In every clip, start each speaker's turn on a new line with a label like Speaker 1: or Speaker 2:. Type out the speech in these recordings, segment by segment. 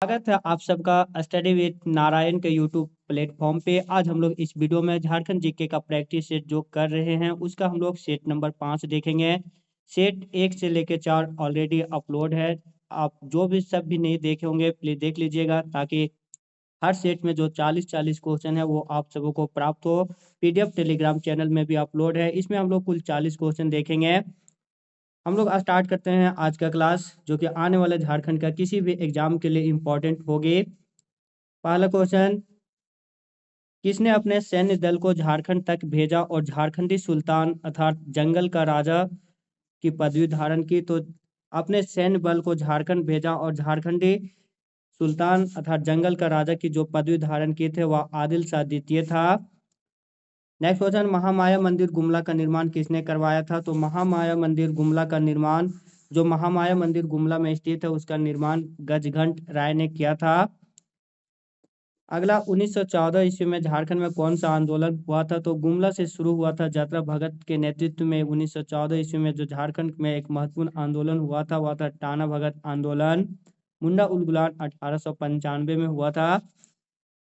Speaker 1: स्वागत है आप सबका स्टडी विद नारायण के यूट्यूब प्लेटफॉर्म पे। आज हम लोग इस वीडियो में झारखंड जीके का प्रैक्टिस सेट जो कर रहे हैं उसका हम लोग सेट नंबर 5 देखेंगे। सेट 1 से लेकर 4 ऑलरेडी अपलोड है। आप जो भी सब भी नहीं देखे होंगे प्लीज देख लीजिएगा ताकि हर सेट में जो 40-40 क्वेश्चन है वो आप सबों को प्राप्त हो। पीडीएफ टेलीग्राम चैनल में भी अपलोड है। इसमें हम लोग कुल 40 क्वेश्चन देखेंगे। हम लोग स्टार्ट करते हैं आज का क्लास जो कि आने वाले झारखंड का किसी भी एग्जाम के लिए इम्पोर्टेंट होगी। पहला क्वेश्चन, किसने अपने सैन्य दल को झारखंड तक भेजा और झारखंडी सुल्तान अर्थात जंगल का राजा की पदवी धारण की? तो अपने सैन्य बल को झारखंड भेजा और झारखंडी सुल्तान अर्थात जंगल का राजा की जो पदवी धारण की थे वह आदिल शाह द्वितीय था। नेक्स्ट क्वेश्चन, महामाया मंदिर गुमला का निर्माण किसने करवाया था? तो महामाया मंदिर गुमला का निर्माण, जो महामाया मंदिर गुमला में स्थित है उसका निर्माण गजघंट राय ने किया था। अगला, 1914 ईस्वी में झारखंड में कौन सा आंदोलन हुआ था? तो गुमला से शुरू हुआ था। यात्रा भगत के नेतृत्व में 1914 ईस्वी में जो झारखंड में एक महत्वपूर्ण आंदोलन हुआ था वह था टाना भगत आंदोलन। मुंडा उलगुलान 1895 में हुआ था।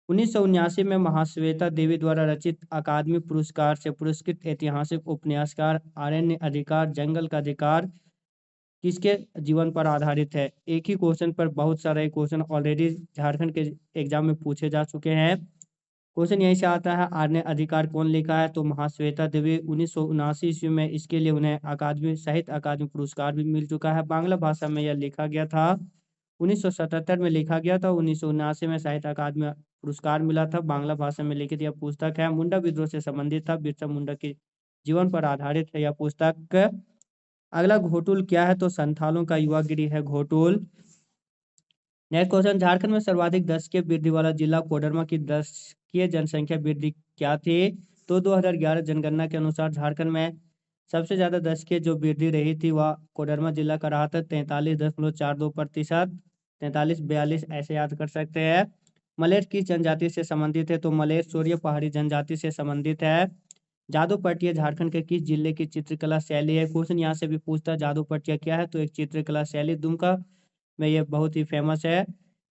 Speaker 1: 1979 में महाश्वेता देवी द्वारा रचित अकादमी पुरस्कार से पुरस्कृत ऐतिहासिक उपन्यासकार अरण्य अधिकार जंगल का अधिकार किसके जीवन पर आधारित है? एक ही क्वेश्चन पर बहुत सारे क्वेश्चन ऑलरेडी झारखंड के एग्जाम में पूछे जा चुके हैं। क्वेश्चन यहीं से आता है, आरण्य अधिकार कौन लिखा है? तो महाश्वेता देवी। 1979 ईस्वी में इसके लिए उन्हें अकादमी साहित्य अकादमी पुरस्कार भी मिल चुका है। बांग्ला भाषा में यह लिखा गया था। 1977 में लिखा गया था। 1979 में साहित्य अकादमी पुरस्कार मिला था। बांग्ला भाषा में लिखित यह पुस्तक है। मुंडा विद्रोह से संबंधित था। बिरसा मुंडा के जीवन पर आधारित है यह पुस्तक। अगला, घोटुल क्या है? तो संथालों का युवा गिरी है घोटुल। नेक्स्ट क्वेश्चन, झारखंड में सर्वाधिक दशकीय वृद्धि वाला जिला कोडरमा की दशकीय जनसंख्या वृद्धि क्या थी? तो 2011 जनगणना के अनुसार झारखंड में सबसे ज्यादा दशकीय जो वृद्धि रही थी वह कोडरमा जिला का रहा था, 43.42%। 43-42 ऐसे याद कर सकते हैं। मलेर किस जनजाति से संबंधित है? तो मलेर सोरिया पहाड़ी जनजाति से संबंधित है। जादू पटिया झारखंड के किस जिले की चित्रकला शैली है? क्वेश्चन यहाँ से भी पूछता है जादू पटिया क्या है? तो एक चित्रकला शैली दुमका में ये बहुत ही फेमस है।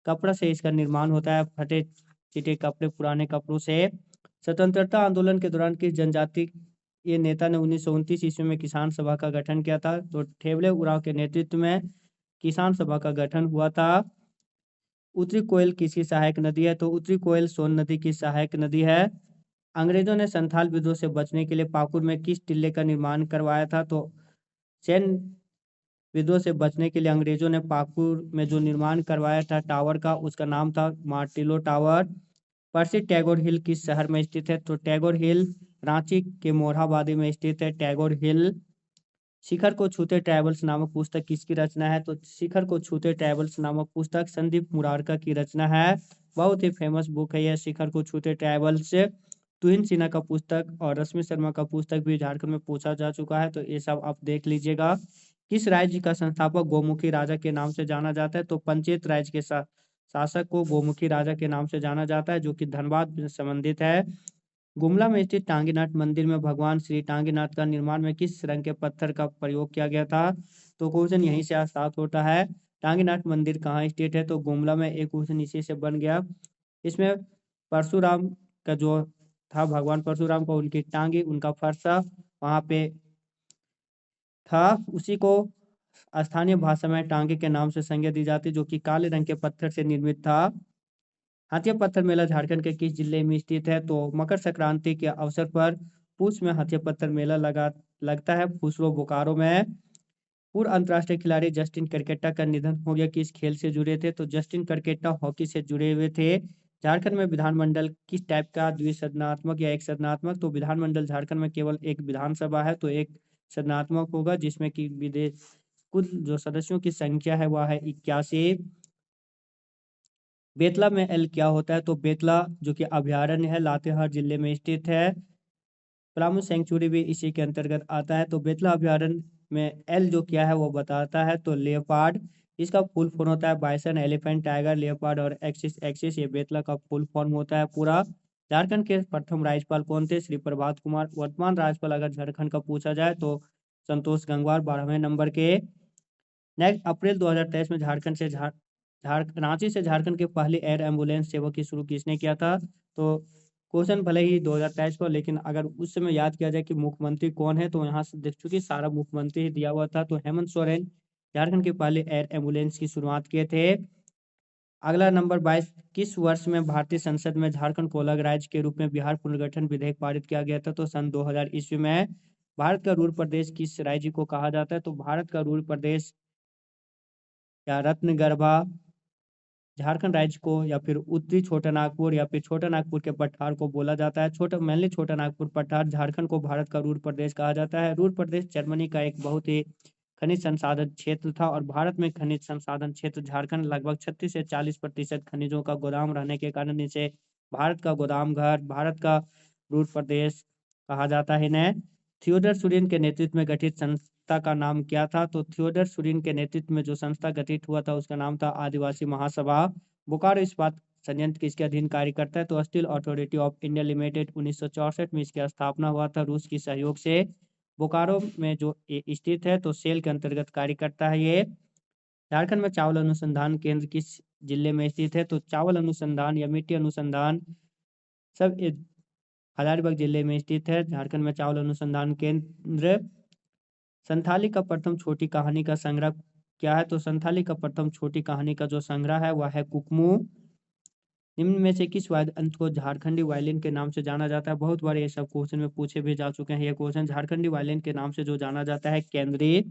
Speaker 1: कपड़ा से इसका निर्माण होता है, फटे चिटे कपड़े पुराने कपड़ों से। स्वतंत्रता आंदोलन के दौरान किस जनजाति ये नेता ने 1929 ईस्वी में किसान सभा का गठन किया था? तो ठेवले उरांव के नेतृत्व में किसान सभा का गठन हुआ था। उत्तरी कोयल किसकी सहायक नदी है? तो उत्तरी कोयल सोन नदी की सहायक नदी है। अंग्रेजों ने संथाल विद्रोह से बचने के लिए पाकुड़ में किस टिल्ले का निर्माण करवाया था? तो सेन विद्रोह से बचने के लिए अंग्रेजों ने पाकुड़ में जो निर्माण करवाया था टावर का उसका नाम था मार्टिलो टावर। पर्सी टैगोर हिल किस शहर में स्थित है? तो टैगोर हिल रांची के मोरहाबादी में स्थित है टैगोर हिल। शिखर को छूते ट्रैवल्स नामक पुस्तक किसकी रचना है? तो शिखर को छूते ट्रैवल्स नामक पुस्तक संदीप मुरारका की रचना है। बहुत ही फेमस बुक है यह शिखर को छूते ट्रैवल्स। तुहिन सिन्हा का पुस्तक और रश्मि शर्मा का पुस्तक भी झारखंड में पूछा जा चुका है, तो ये सब आप देख लीजिएगा। किस राज्य का संस्थापक गोमुखी राजा के नाम से जाना जाता है? तो पंचेत राज्य के शासक को गोमुखी राजा के नाम से जाना जाता है, जो कि धनबाद से संबंधित है। गुमला में स्थित टांगीनाथ मंदिर में भगवान श्री टांगीनाथ का निर्माण में किस रंग के पत्थर का प्रयोग किया गया था? तो क्वेश्चन यहीं से स्टार्ट होता है। टांगीनाथ मंदिर कहाँ स्थित है? तो गुमला में। एक क्वेश्चन इसी से बन गया। इसमें परशुराम का जो था, भगवान परशुराम को उनकी टांगी उनका फरसा वहां पे था, उसी को स्थानीय भाषा में टांगे के नाम से संज्ञा दी जाती, जो कि काले रंग के पत्थर से निर्मित था। हाथिया पत्थर मेला झारखंड के किस जिले में स्थित है? तो मकर संक्रांति के अवसर पर पूछ में हाथिया पत्थर मेला लगता है, फुसरो बोकारो में। पूर्व अंतर्राष्ट्रीय खिलाड़ी जस्टिन करकेटा का निधन हो गया, किस खेल से जुड़े थे? तो जस्टिन करकेटा हॉकी से जुड़े हुए थे। झारखंड में विधानमंडल किस टाइप का, द्विसदनात्मक या एक सदनात्मक? तो विधानमंडल झारखंड में केवल एक विधानसभा है, तो एक सदनात्मक होगा, जिसमें कि विदेश कुल जो सदस्यों की संख्या है वह है 81। बेतला में एल क्या होता है? तो बेतला जो कि अभ्यारण्य है लातेहार जिले में स्थित है। पलामू सेंचुरी भी इसी के अंतर्गत आता है। तो बेतला अभ्यारण्य में एल जो क्या है वो बताता है, तो लेपर्ड। इसका फुल फॉर्म होता है बाइसन, एलिफेंट, टाइगर, लेपर्ड और एक्सिस। एक्सिस ये बेतला का फुल फॉर्म होता है पूरा। झारखंड के प्रथम राज्यपाल कौन थे? श्री प्रभात कुमार। वर्तमान राज्यपाल अगर झारखंड का पूछा जाए तो संतोष गंगवार 12वें नंबर के। नेक्स्ट, अप्रैल 2023 में झारखंड से रांची से झारखंड की पहली एयर एम्बुलेंस सेवा की शुरू किसने किया था? तो क्वेश्चन भले ही 2023 को, लेकिन अगर उस समय याद किया जाए कि मुख्यमंत्री कौन है, तो यहाँ से देख चुकी सारा मुख्यमंत्री ही दिया हुआ था। तो हेमंत सोरेन झारखंड की पहली एयर एम्बुलेंस की शुरुआत किए थे। अगला नंबर 22, किस वर्ष में भारतीय संसद में झारखंड को अलग राज्य के रूप में बिहार पुनर्गठन विधेयक पारित किया गया था? तो सन 2000 ईस्वी में। भारत का रूल प्रदेश किस राज्य को कहा जाता है? तो भारत का रूल प्रदेश या रत्न गर्भा झारखंड राज्य को, या फिर उत्तरी छोटा नागपुर, या फिर छोटा नागपुर के पठार को बोला जाता है। छोटा नागपुर पठार झारखंड को भारत का रूल प्रदेश कहा जाता है। रूल प्रदेश जर्मनी का एक बहुत ही खनिज संसाधन क्षेत्र था, और भारत में खनिज संसाधन क्षेत्र झारखंड लगभग 36 से 40% खनिजों का गोदाम रहने के कारण इसे भारत का गोदाम घर, भारत का रूल प्रदेश कहा जाता है। इन्हें थियोडर सुरीन के नेतृत्व में गठित संस्था का नाम क्या था? तो थियोडर सुरीन के नेतृत्व में जो संस्था गठित हुआ था उसका नाम था आदिवासी महासभा। बोकारो इस्पात संयंत्र किसके अधीन कार्य करता है? तो steel authority of India limited 1964 में इसकी स्थापना हुआ था रूस की सहयोग से। बोकारो में जो ये स्थित है, तो सेल के अंतर्गत कार्य करता है ये। झारखंड में चावल अनुसंधान केंद्र किस जिले में स्थित है? तो चावल अनुसंधान या मिट्टी अनुसंधान सब हजारीबाग जिले में स्थित है। झारखंड में चावल अनुसंधान केंद्र। संथाली का प्रथम छोटी कहानी का संग्रह क्या है? तो संथाली का प्रथम छोटी कहानी का जो संग्रह है वह है कुकमू। निम्न में से किस वाद्य यंत्र को झारखंडी वायलिन के नाम से जाना जाता है? बहुत बार ये सब क्वेश्चन में पूछे भी जा चुके हैं। ये क्वेश्चन झारखंडी वायलिन के नाम से जो जाना जाता है केंद्रीय।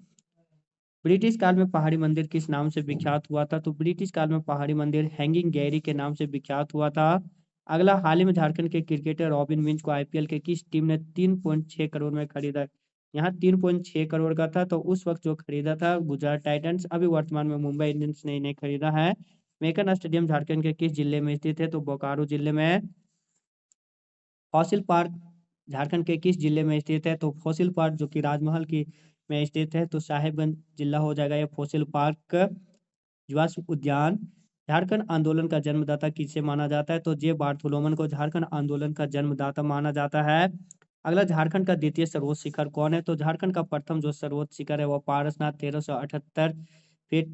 Speaker 1: ब्रिटिश काल में पहाड़ी मंदिर किस नाम से विख्यात हुआ था? तो ब्रिटिश काल में पहाड़ी मंदिर हैंगिंग गैरी के नाम से विख्यात हुआ था। अगला, हाल ही में झारखंड के क्रिकेटर रॉबिन मिंज को आईपीएल के किस टीम ने 3.6 करोड़ में खरीदा? यहाँ 3.6 करोड़ का था, तो उस वक्त जो खरीदा था गुजरात टाइटंस, अभी वर्तमान में मुंबई इंडियंस ने इन्हें खरीदा है। मेकन स्टेडियम झारखंड के किस जिले में स्थित है? तो बोकारो जिले में। फॉसिल पार्क झारखंड के किस जिले में स्थित है? तो फॉसिल पार्क जो कि राजमहल की में स्थित है, तो साहेबगंज जिला हो जाएगा ये फॉसिल पार्क। जीवाश्म उद्यान। झारखंड आंदोलन का जन्मदाता किसे माना जाता है? तो जे बार्थोलोमन को झारखंड आंदोलन का जन्मदाता माना जाता है। अगला, झारखंड का द्वितीय सर्वोच्च शिखर कौन है? तो झारखंड का प्रथम जो सर्वोच्च शिखर है वो पारसनाथ 1378 फीट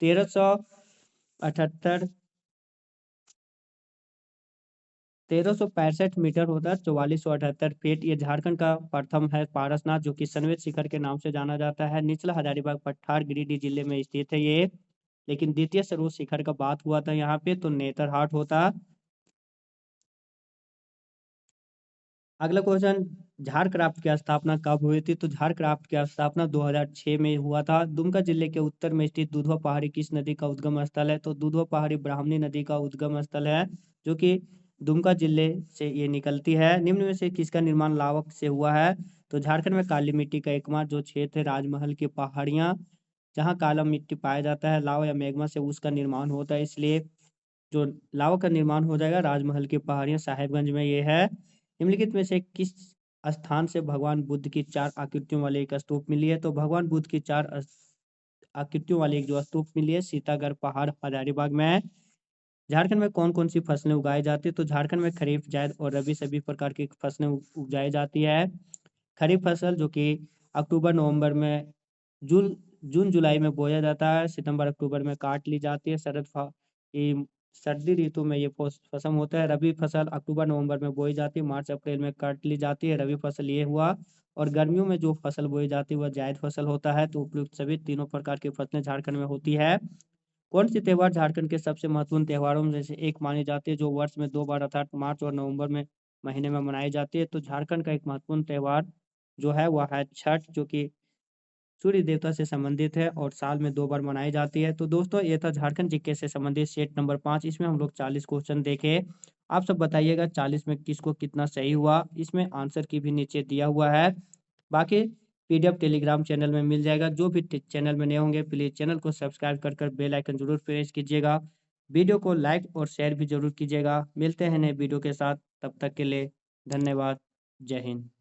Speaker 1: 1378 1365 मीटर होता है, 4478 फीट। ये झारखंड का प्रथम है पारसनाथ, जो कि संवेद शिखर के नाम से जाना जाता है। निचला हजारीबाग पठार गिरिडीह जिले में स्थित है ये। लेकिन द्वितीय सर्वोच्च शिखर का बात हुआ था यहाँ पे, तो नेतरहाट होता। अगला क्वेश्चन, झारक्राफ्ट की स्थापना कब हुई थी? तो झारक्राफ्ट की स्थापना 2006 में हुआ था। दुमका जिले के उत्तर में स्थित दुधवा पहाड़ी किस नदी का उद्गम स्थल है? तो दुधवा पहाड़ी ब्राह्मणी नदी का उद्गम स्थल है, जो कि दुमका जिले से ये निकलती है। निम्न में से किसका निर्माण लावक से हुआ है? तो झारखंड में काली मिट्टी का एकमात्र जो क्षेत्र है राजमहल की पहाड़ियाँ, जहाँ काला मिट्टी पाया जाता है, लावा या मैग्मा से उसका निर्माण होता है, इसलिए जो लावा का निर्माण हो जाएगा राजमहल की पहाड़ियाँ साहेबगंज में ये है। निम्नलिखित में से किस स्थान से भगवान बुद्ध की 4 आकृतियों वाली एक स्तूप मिली है? तो भगवान बुद्ध की 4 आकृतियों वाली एक जो स्तूप मिली है सीतागढ़ पहाड़ हजारीबाग में है। झारखंड में कौन कौन सी फसलें उगाई जाती है? तो झारखंड में खरीफ, जायद और रबी सभी प्रकार की फसलें उगाई जाती है। खरीफ फसल जो कि अक्टूबर नवंबर में, जून जून जुलाई में बोया जाता है, सितंबर अक्टूबर में काट ली जाती है। ये सर्दी ऋतु में ये फसल होता है। रबी फसल अक्टूबर नवंबर में बोई जाती है, मार्च अप्रैल में काट ली जाती है। रबी फसल ये हुआ। और गर्मियों में जो फसल बोई जाती है वह जायद फसल होता है। तो उपयुक्त सभी तीनों प्रकार की फसलें झारखंड में होती है। कौन सी त्योहार झारखंड के सबसे महत्वपूर्ण त्योहारों में से एक मानी जाती है, जो वर्ष में 2 बार अर्थात मार्च और नवंबर में महीने में मनाई जाती है? तो झारखंड का एक महत्वपूर्ण त्योहार जो है वह है छठ, जो कि सूर्य देवता से संबंधित है और साल में 2 बार मनाई जाती है। तो दोस्तों, ये था झारखंड जीके से संबंधित सेट नंबर 5। इसमें हम लोग 40 क्वेश्चन देखे। आप सब बताइएगा 40 में किसको कितना सही हुआ। इसमें आंसर की भी नीचे दिया हुआ है। बाकी पीडीएफ टेलीग्राम चैनल में मिल जाएगा। जो भी चैनल में नए होंगे प्लीज़ चैनल को सब्सक्राइब कर बेल आइकन जरूर प्रेस कीजिएगा। वीडियो को लाइक और शेयर भी जरूर कीजिएगा। मिलते हैं नए वीडियो के साथ, तब तक के लिए धन्यवाद। जय हिंद।